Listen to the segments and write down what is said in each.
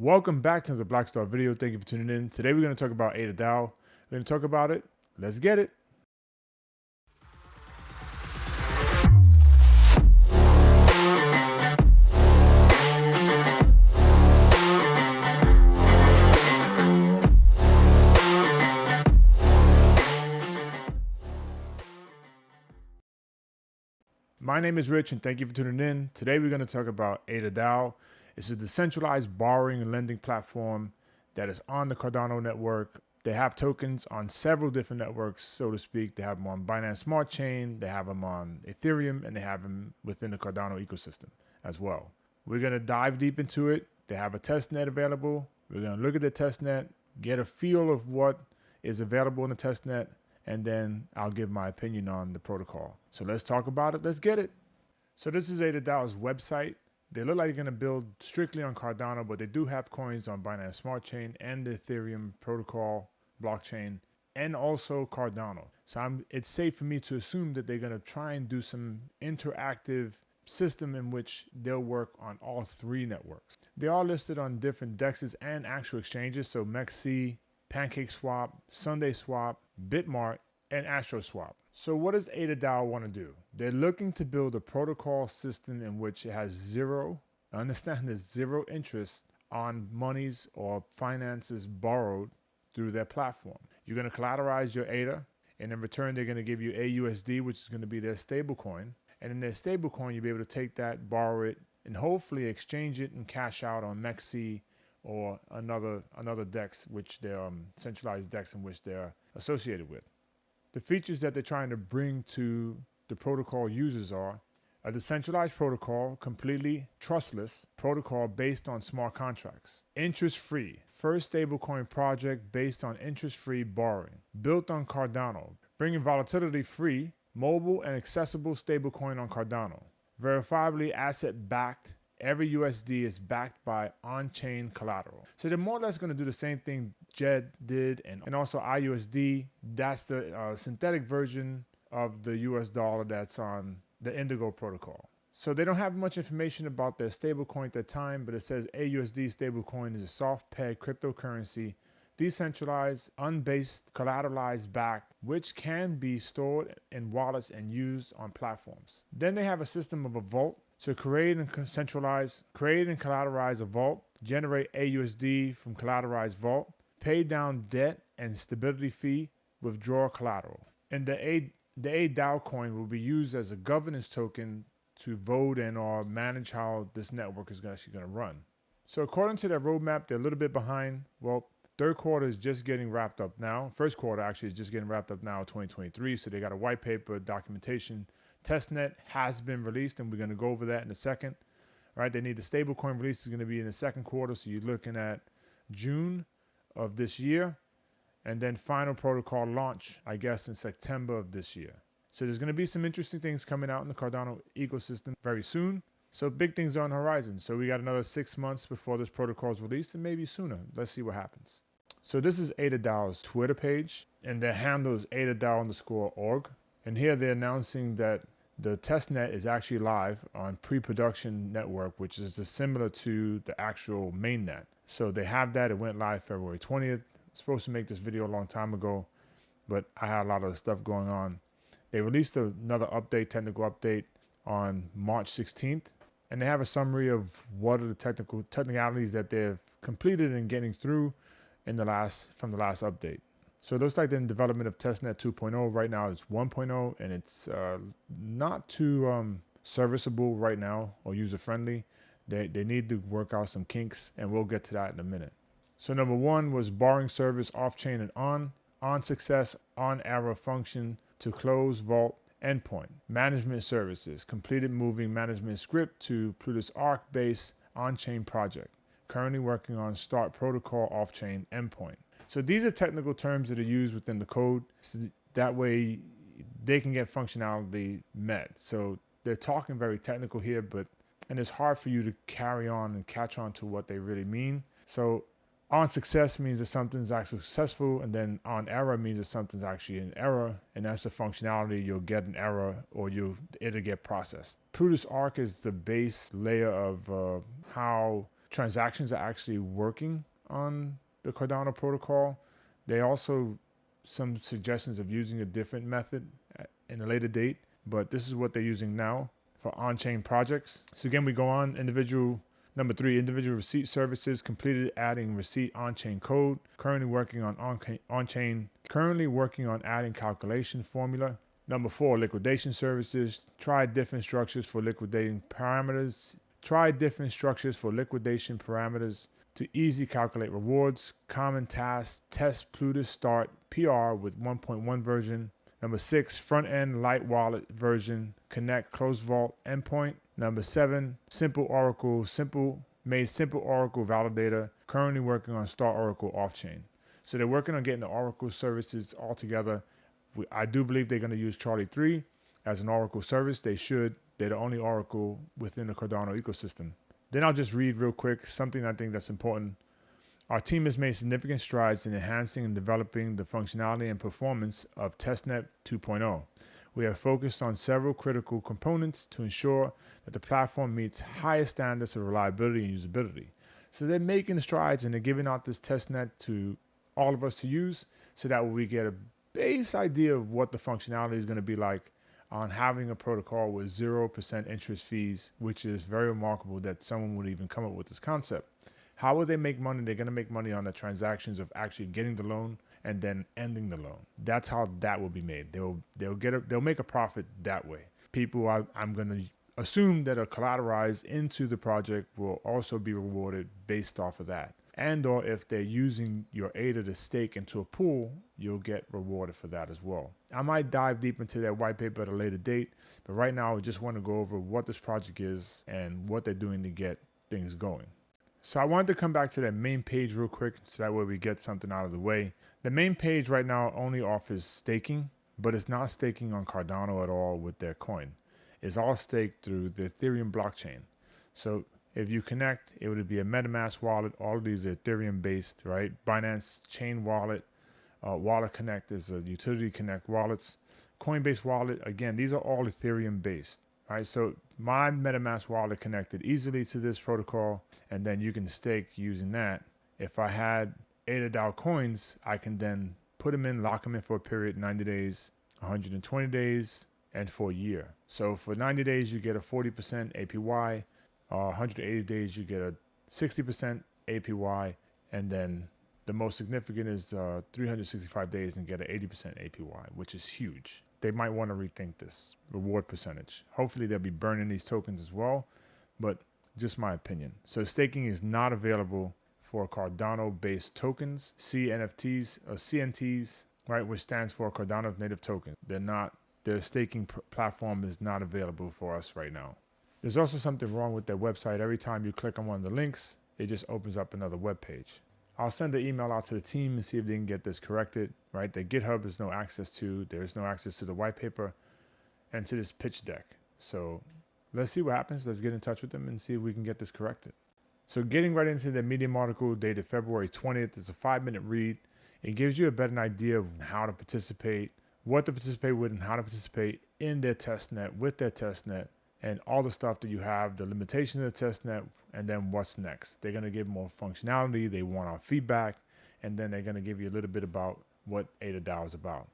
Welcome back to the Black Star video. Thank you for tuning in. Today we're going to talk about ADADAO. We're going to talk about it. Let's get it. My name is Rich and thank you for tuning in. Today we're going to talk about ADADAO. It's a decentralized borrowing and lending platform that is on the Cardano network. They have tokens on several different networks, so to speak. They have them on Binance Smart Chain, they have them on Ethereum, and they have them within the Cardano ecosystem as well. We're going to dive deep into it. They have a testnet available. We're going to look at the testnet, get a feel of what is available in the testnet, and then I'll give my opinion on the protocol. So let's talk about it. Let's get it. So this is ADADAO's website. They look like they're going to build strictly on Cardano, but they do have coins on Binance Smart Chain and the Ethereum protocol blockchain, and also Cardano. So it's safe for me to assume that they're going to try and do some interactive system in which they'll work on all three networks. They are listed on different DEXs and actual exchanges, so MEXC, PancakeSwap, SundaySwap, Bitmart, and AstroSwap. So what does ADADAO want to do? They're looking to build a protocol system in which it has zero interest on monies or finances borrowed through their platform. You're going to collateralize your ADA, and in return, they're going to give you AUSD, which is going to be their stable coin. And in their stable coin, you'll be able to take that, borrow it, and hopefully exchange it and cash out on MEXC or another DEX, which they're centralized DEX in which they're associated with. The features that they're trying to bring to the protocol users are a decentralized protocol, completely trustless protocol based on smart contracts, interest-free, first stablecoin project based on interest-free borrowing, built on Cardano, bringing volatility-free, mobile and accessible stablecoin on Cardano, verifiably asset-backed. Every USD is backed by on-chain collateral. So they're more or less going to do the same thing JED did and also IUSD. That's the synthetic version of the US dollar that's on the Indigo protocol. So they don't have much information about their stablecoin at the time, but it says AUSD stablecoin is a soft peg cryptocurrency, decentralized, unbased, collateralized backed, which can be stored in wallets and used on platforms. Then they have a system of a vault. So create and collateralize a vault, generate AUSD from collateralized vault, pay down debt and stability fee, withdraw collateral. And the ADAO coin will be used as a governance token to vote and or manage how this network is actually going to run. So according to their roadmap, they're a little bit behind. Well, third quarter is just getting wrapped up now. First quarter actually is just getting wrapped up now, 2023. So they got a white paper, documentation. Testnet has been released, and we're going to go over that in a second. All right, they need the stablecoin release is going to be in the second quarter, so you're looking at June of this year, and then final protocol launch, I guess, in September of this year. So there's going to be some interesting things coming out in the Cardano ecosystem very soon. So big things on the horizon. So we got another 6 months before this protocol is released, and maybe sooner. Let's see what happens. So this is ADADAO's Twitter page, and their handle is ADADAO_org. And here they're announcing that the testnet is actually live on pre-production network, which is similar to the actual mainnet. So they have that. It went live February 20th. I was supposed to make this video a long time ago, but I had a lot of stuff going on. They released another update, technical update, on March 16th. And they have a summary of what are the technicalities that they've completed and getting through from the last update. So it looks like they're in development of testnet 2.0. Right now it's 1.0, and it's not too serviceable right now or user-friendly. They need to work out some kinks, and we'll get to that in a minute. So number one was borrowing service off-chain and on success, on error function to close vault endpoint. Management services, completed moving management script to Plutus Arc-based on-chain project. Currently working on start protocol off-chain endpoint. So these are technical terms that are used within the code, so that way they can get functionality met. So they're talking very technical here, and it's hard for you to carry on and catch on to what they really mean. So on success means that something's actually successful, and then on error means that something's actually an error, and that's the functionality. You'll get an error or it'll get processed. Plutus Arc is the base layer of how transactions are actually working on the Cardano protocol. They also some suggestions of using a different method in a later date, but this is what they're using now for on-chain projects. So again, we go on number 3, individual receipt services completed adding receipt on-chain code. Currently working on adding calculation formula. Number 4, liquidation services. Try different structures for liquidating parameters. To easy calculate rewards. Common tasks. Test Plutus start PR with 1.1 version. Number 6, front-end light wallet version. Connect closed vault endpoint. Number 7, simple Oracle validator. Currently working on Star Oracle off-chain. So they're working on getting the Oracle services all together. I do believe they're going to use Charlie 3 as an Oracle service. They should. They're the only Oracle within the Cardano ecosystem. Then I'll just read real quick something I think that's important. Our team has made significant strides in enhancing and developing the functionality and performance of TestNet 2.0. We have focused on several critical components to ensure that the platform meets highest standards of reliability and usability. So they're making strides and they're giving out this testnet to all of us to use so that we get a base idea of what the functionality is going to be like on having a protocol with 0% interest fees, which is very remarkable that someone would even come up with this concept. How will they make money? They're going to make money on the transactions of actually getting the loan and then ending the loan. That's how that will be made. They'll make a profit that way. People, I'm going to assume that are collateralized into the project will also be rewarded based off of that. And or if they're using your ADA to stake into a pool, you'll get rewarded for that as well. I might dive deep into that white paper at a later date, but right now I just want to go over what this project is and what they're doing to get things going. So I wanted to come back to that main page real quick so that way we get something out of the way. The main page right now only offers staking, but it's not staking on Cardano at all with their coin. It's all staked through the Ethereum blockchain. So if you connect, it would be a MetaMask wallet. All of these are Ethereum based, right? Binance Chain Wallet, Wallet Connect is a Utility Connect wallets. Coinbase Wallet, again, these are all Ethereum based, right? So my MetaMask wallet connected easily to this protocol, and then you can stake using that. If I had ADADAO coins, I can then put them in, lock them in for a period, 90 days, 120 days, and for a year. So for 90 days, you get a 40% APY. 180 days, you get a 60% APY. And then the most significant is 365 days and get an 80% APY, which is huge. They might want to rethink this reward percentage. Hopefully they'll be burning these tokens as well, but just my opinion. So staking is not available for Cardano-based tokens, CNTs, right, which stands for Cardano Native Token. Their staking platform is not available for us right now. There's also something wrong with their website. Every time you click on one of the links, it just opens up another web page. I'll send an email out to the team and see if they can get this corrected, right? The GitHub is no access to, there's no access to the white paper and to this pitch deck. So let's see what happens. Let's get in touch with them and see if we can get this corrected. So getting right into the Medium article dated February 20th, it's a 5-minute read. It gives you a better idea of how to participate, what to participate with, and how to participate in their testnet, with their testnet, and all the stuff that you have, the limitations of the testnet, and then what's next. They're going to give more functionality. They want our feedback, and then they're going to give you a little bit about what ADADAO is about.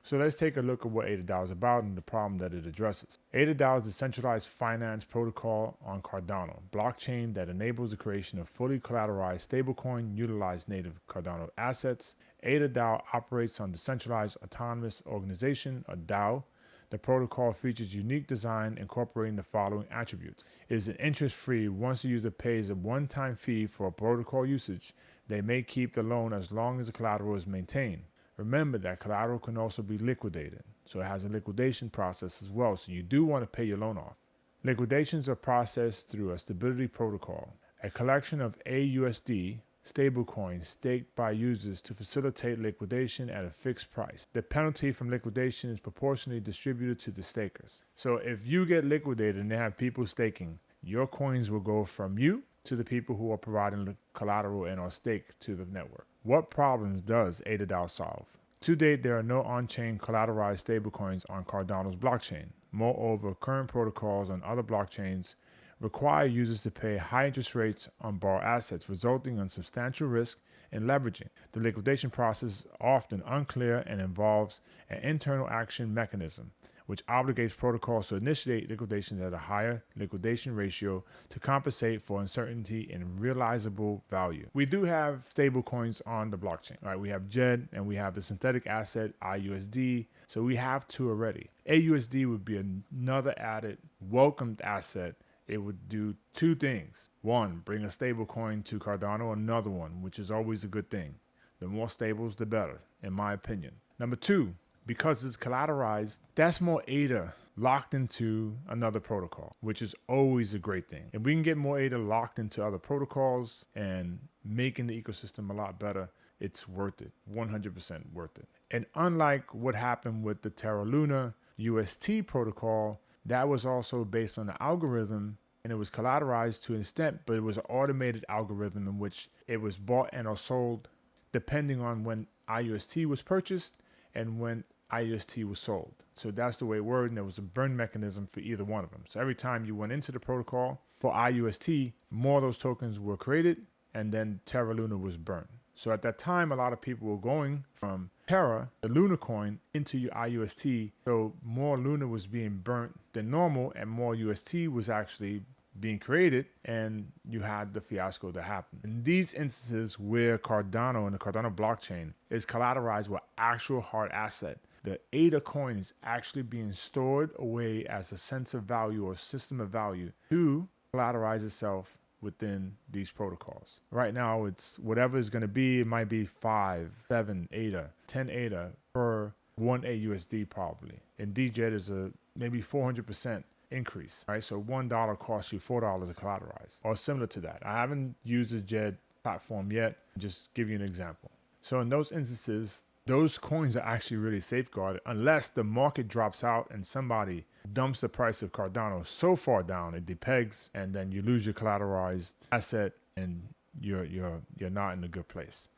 So let's take a look at what ADADAO is about and the problem that it addresses. ADADAO is a decentralized finance protocol on Cardano, blockchain that enables the creation of fully collateralized stablecoin, utilize native Cardano assets. ADADAO operates on decentralized autonomous organization, a DAO. The protocol features unique design incorporating the following attributes. It is an interest-free. Once the user pays a one-time fee for protocol usage, they may keep the loan as long as the collateral is maintained. Remember that collateral can also be liquidated, so it has a liquidation process as well, so you do want to pay your loan off. Liquidations are processed through a stability protocol, a collection of AUSD stablecoins staked by users to facilitate liquidation at a fixed price. The penalty from liquidation is proportionally distributed to the stakers. So if you get liquidated and they have people staking, your coins will go from you to the people who are providing the collateral and or stake to the network. What problems does ADADAO solve? To date, there are no on-chain collateralized stablecoins on Cardano's blockchain. Moreover, current protocols on other blockchains require users to pay high interest rates on borrowed assets, resulting in substantial risk and leveraging. The liquidation process is often unclear and involves an internal action mechanism, which obligates protocols to initiate liquidations at a higher liquidation ratio to compensate for uncertainty in realizable value. We do have stable coins on the blockchain, right? We have JED and we have the synthetic asset IUSD. So we have two already. AUSD would be another added welcomed asset. It would do two things. One, bring a stable coin to Cardano. Another one, which is always a good thing. The more stables, the better, in my opinion. Number two, because it's collateralized, that's more ADA locked into another protocol, which is always a great thing. If we can get more ADA locked into other protocols and making the ecosystem a lot better, it's worth it, 100% worth it. And unlike what happened with the Terra Luna UST protocol, that was also based on the algorithm and it was collateralized to an extent, but it was an automated algorithm in which it was bought and or sold depending on when IUST was purchased and when IUST was sold. So that's the way it worked, and there was a burn mechanism for either one of them. So every time you went into the protocol for IUST, more of those tokens were created and then Terra Luna was burned. So at that time, a lot of people were going from Terra, the Luna coin, into your IUST. So more Luna was being burnt than normal and more UST was actually being created, and you had the fiasco that happened. In these instances where Cardano and the Cardano blockchain is collateralized with actual hard asset, the ADA coin is actually being stored away as a sense of value or system of value to collateralize itself within these protocols. Right now, it's whatever it's going to be. It might be 5, 7 ADA, 10 ADA per 1 AUSD probably. And DJET is a maybe 400% increase, right? So $1 costs you $4 to collateralize, or similar to that. I haven't used the JED platform yet. Just give you an example. So in those instances, those coins are actually really safeguarded unless the market drops out and somebody dumps the price of Cardano so far down it depegs, and then you lose your collateralized asset and you're not in a good place.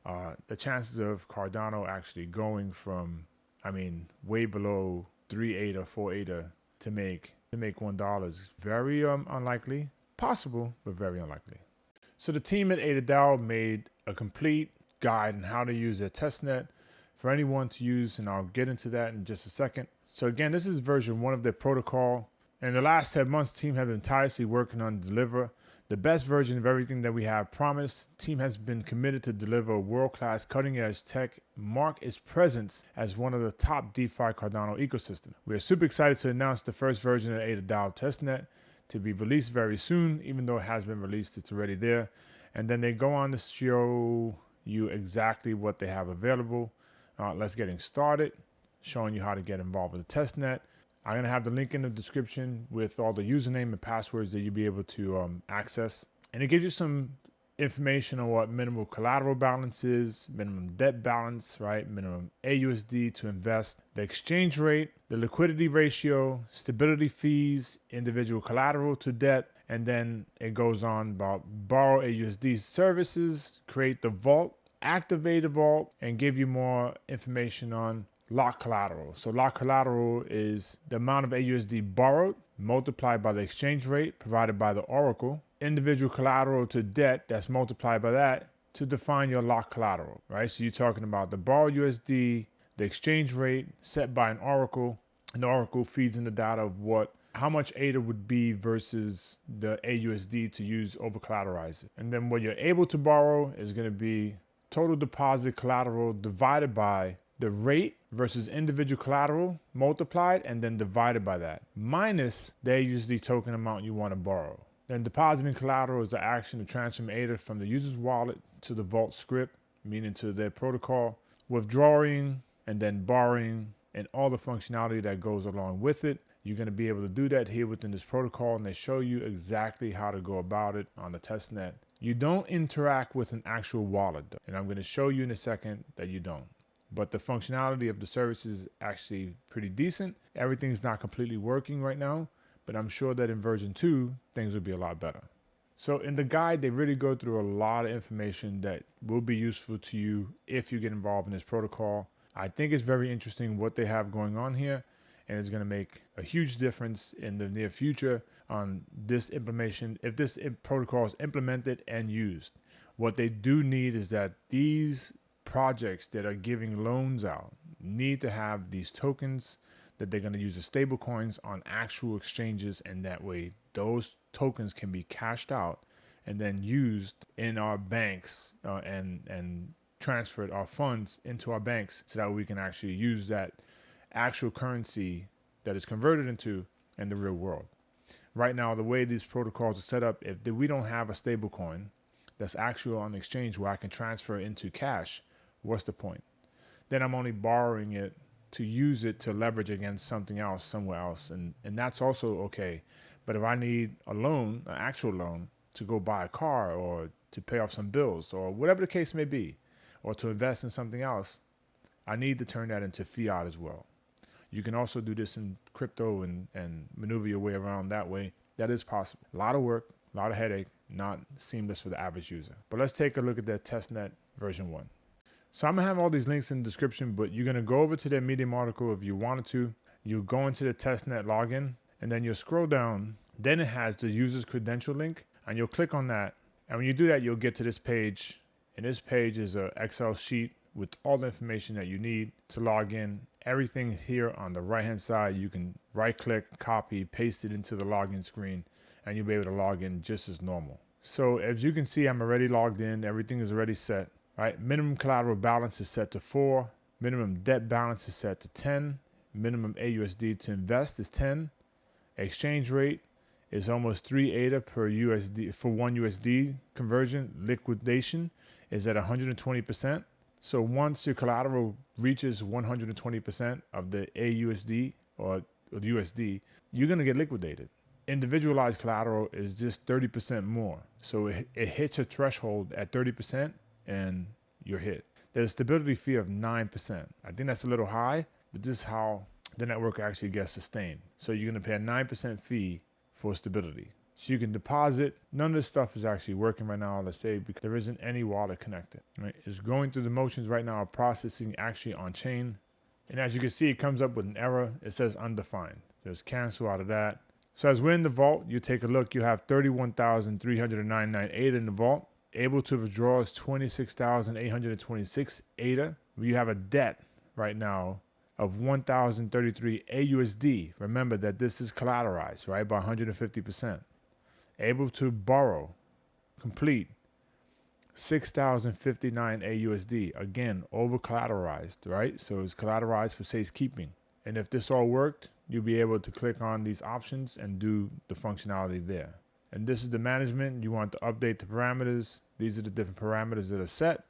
The chances of Cardano actually going from, way below 3 ADA, 4 ADA to make $1 is very unlikely. Possible, but very unlikely. So the team at ADADAO made a complete guide on how to use their testnet for anyone to use, and I'll get into that in just a second. So again, this is version 1 of their protocol. In the last 10 months, the team has been tirelessly working on deliver the best version of everything that we have promised. The team has been committed to deliver world-class cutting-edge tech, mark its presence as one of the top DeFi Cardano ecosystem. We are super excited to announce the first version of ADADAO TestNet to be released very soon. Even though it has been released, it's already there. And then they go on to show you exactly what they have available. Let's get started, showing you how to get involved with the testnet. I'm going to have the link in the description with all the username and passwords that you'll be able to access. And it gives you some information on what minimum collateral balance is, minimum debt balance, right? Minimum AUSD to invest, the exchange rate, the liquidity ratio, stability fees, individual collateral to debt. And then it goes on about borrow AUSD services, create the vault, activate the vault, and give you more information on lock collateral. So lock collateral is the amount of AUSD borrowed multiplied by the exchange rate provided by the oracle. Individual collateral to debt, that's multiplied by that to define your lock collateral, right? So you're talking about the borrowed USD, the exchange rate set by an oracle, and the oracle feeds in the data of how much ADA would be versus the AUSD to use over collateralize it. And then what you're able to borrow is going to be total deposit collateral divided by the rate versus individual collateral multiplied and then divided by that, minus the AUSD token amount you want to borrow. Then depositing collateral is the action to transfer ADA from the user's wallet to the vault script, meaning to their protocol. Withdrawing and then borrowing and all the functionality that goes along with it. You're going to be able to do that here within this protocol, and they show you exactly how to go about it on the testnet. You don't interact with an actual wallet, though, and I'm going to show you in a second that you don't. But the functionality of the service is actually pretty decent. Everything's not completely working right now, but I'm sure that in version 2, things will be a lot better. So in the guide, they really go through a lot of information that will be useful to you if you get involved in this protocol. I think it's very interesting what they have going on here. and it's going to make a huge difference in the near future on this implementation if this protocol is implemented and used. What they do need is that these projects that are giving loans out need to have these tokens that they're going to use as stable coins on actual exchanges, and that way those tokens can be cashed out and then used in our banks and transferred our funds into our banks so that we can actually use that actual currency that is converted into in the real world. Right now, the way these protocols are set up, if we don't have a stable coin that's actual on the exchange where I can transfer into cash, what's the point? Then I'm only borrowing it to use it to leverage against something else somewhere else. And that's also okay. But if I need a loan, an actual loan, to go buy a car or to pay off some bills or whatever the case may be, or to invest in something else, I need to turn that into fiat as well. You can also do this in crypto and maneuver your way around that way. That is possible. A lot of work, a lot of headache, not seamless for the average user. But let's take a look at their testnet version 1. So I'm going to have all these links in the description, but you're going to go over to their Medium article if you wanted to. You go into the testnet login, and then you'll scroll down. Then it has the user's credential link, and you'll click on that. And when you do that, you'll get to this page. And this page is an Excel sheet with all the information that you need to log in. Everything here on the right-hand side, you can right-click, copy, paste it into the login screen, and you'll be able to log in just as normal. So as you can see, I'm already logged in. Everything is already set. Right? Minimum collateral balance is set to 4. Minimum debt balance is set to 10. Minimum AUSD to invest is 10. Exchange rate is almost 3 ADA per USD for 1 USD conversion. Liquidation is at 120%. So once your collateral reaches 120% of the AUSD or the USD, you're going to get liquidated. Individualized collateral is just 30% more. So it hits a threshold at 30% and you're hit. There's a stability fee of 9%. I think that's a little high, but this is how the network actually gets sustained. So you're going to pay a 9% fee for stability. So you can deposit. None of this stuff is actually working right now, let's say, because there isn't any wallet connected. Right? It's going through the motions right now of processing actually on chain. And as you can see, it comes up with an error. It says undefined. There's cancel out of that. So as we're in the vault, you take a look. You have 31,399 ADA in the vault. Able to withdraw is 26,826 ADA. You have a debt right now of 1,033 AUSD. Remember that this is collateralized, right, by 150%. Able to borrow, complete, 6,059 AUSD. Again, over collateralized, right? So it's collateralized for safekeeping. And if this all worked, you'll be able to click on these options and do the functionality there. And this is the management. You want to update the parameters. These are the different parameters that are set.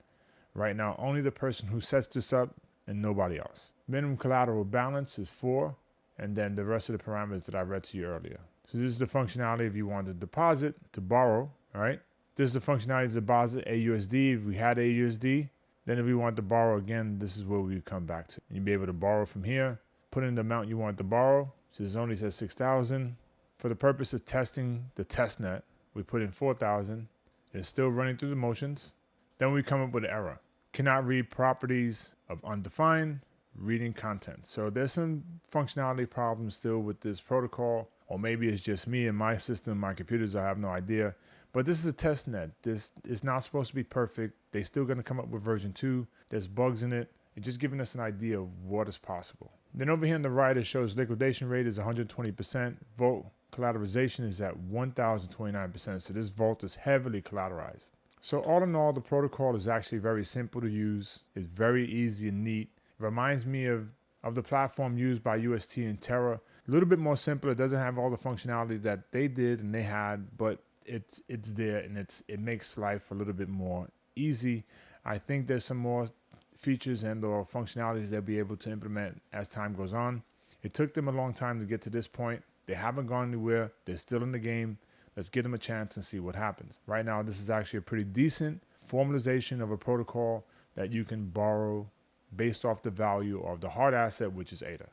Right now, only the person who sets this up and nobody else. Minimum collateral balance is 4. And then the rest of the parameters that I read to you earlier. So this is the functionality if you want to deposit, to borrow, all right? This is the functionality to deposit AUSD if we had AUSD. Then if we want to borrow again, this is where we would come back to. You'll be able to borrow from here, put in the amount you want to borrow. So this only says 6,000. For the purpose of testing the testnet, we put in 4,000. It's still running through the motions. Then we come up with an error. Cannot read properties of undefined, reading content. So there's some functionality problems still with this protocol, or maybe it's just me and my system, my computers, I have no idea. But this is a test net. This is not supposed to be perfect. They're still going to come up with version 2. There's bugs in it. It's just giving us an idea of what is possible. Then over here on the right, it shows liquidation rate is 120%. Vault collateralization is at 1,029%. So this vault is heavily collateralized. So all in all, the protocol is actually very simple to use. It's very easy and neat. It reminds me of the platform used by UST and Terra. A little bit more simple. It doesn't have all the functionality that they did and they had, but it's there, and it makes life a little bit more easy. I think there's some more features and or functionalities they'll be able to implement as time goes on. It took them a long time to get to this point. They haven't gone anywhere. They're still in the game. Let's give them a chance and see what happens. Right now, this is actually a pretty decent formalization of a protocol that you can borrow based off the value of the hard asset, which is ADA.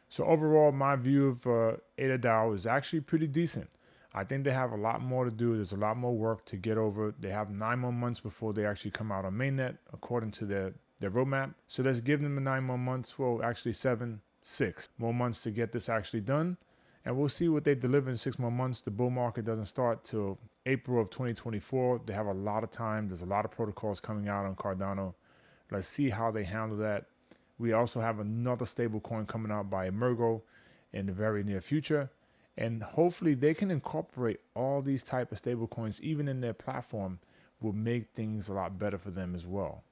So overall, my view of ADADAO is actually pretty decent. I think they have a lot more to do. There's a lot more work to get over. They have 9 more months before they actually come out on mainnet, according to their roadmap. So let's give them the 9 more months. Well, actually 7. 6 more months to get this actually done. And we'll see what they deliver in 6 more months. The bull market doesn't start till April of 2024. They have a lot of time. There's a lot of protocols coming out on Cardano. Let's see how they handle that. We also have another stable coin coming out by Emergo in the very near future. And hopefully they can incorporate all these type of stable coins even in their platform, will make things a lot better for them as well.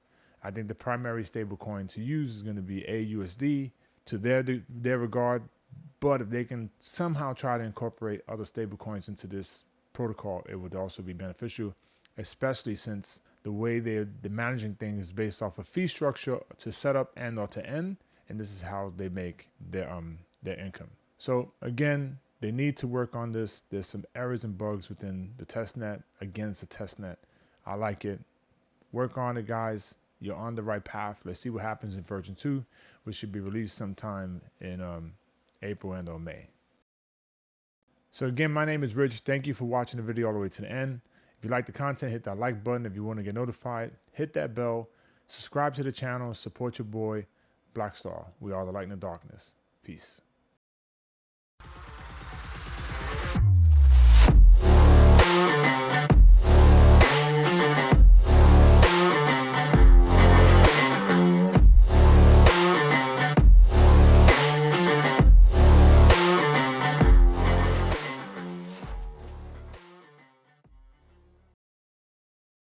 I think the primary stable coin to use is going to be AUSD to their regard. But if they can somehow try to incorporate other stable coins into this protocol, it would also be beneficial, especially since the way they're managing things is based off a fee structure to set up and or to end. And this is how they make their income. So again, they need to work on this. There's some errors and bugs within the testnet. Again, it's a testnet. I like it. Work on it, guys. You're on the right path. Let's see what happens in version 2, which should be released sometime in April and or May. So again, my name is Rich. Thank you for watching the video all the way to the end. If you like the content, hit that like button. If you want to get notified, hit that bell. Subscribe to the channel. Support your boy, Blackstar. We are the light in the darkness. Peace.